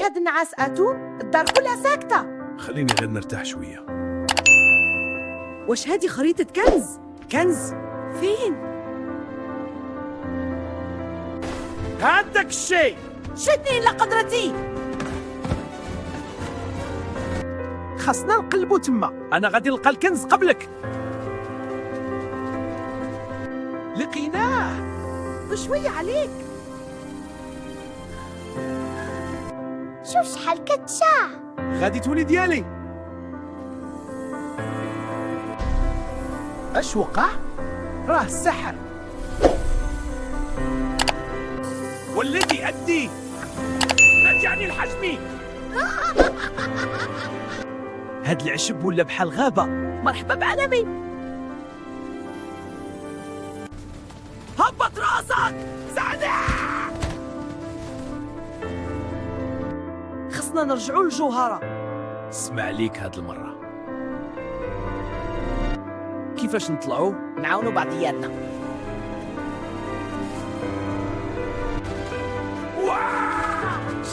هاد النعاس اتوم؟ الدار كلها ساكته. خليني غير نرتاح شوية. واش هادي خريطة كنز؟ كنز فين؟ هاداك الشيء شدني إلى قدرتي. خاصنا نقلبو تما. أنا غادي نلقى الكنز قبلك. لقيناه. بشوية عليك. شوف شحال كتشاع. غادي تولي ديالي. اش وقع؟ راه السحر. والذي أدي رجعني لحجمي. هاد العشب ولا بحال غابة. مرحبا بعالمي. هبط راسك. ساعدني. خصنا نرجعوا للجوهرة. اسمع ليك هاد المرة. كيفاش نطلعوا؟ نعاونوا بعضياتنا.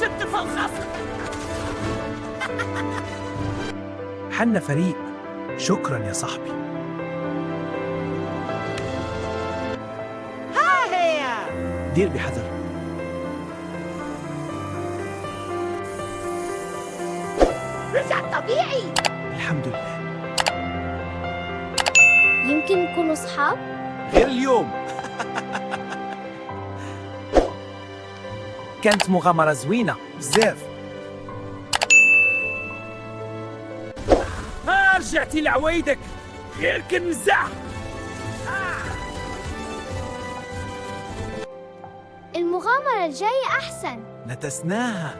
شد في الخصم. حنا فريق. شكرا يا صاحبي. ها هي. دير بحذر. رجع طبيعي. الحمد لله. يمكن نكونوا صحاب. غير اليوم. كانت مغامرة زوينة بزاف. رجعتي لعوايدك. غير كنزع. المغامرة الجاية أحسن. نتسناها.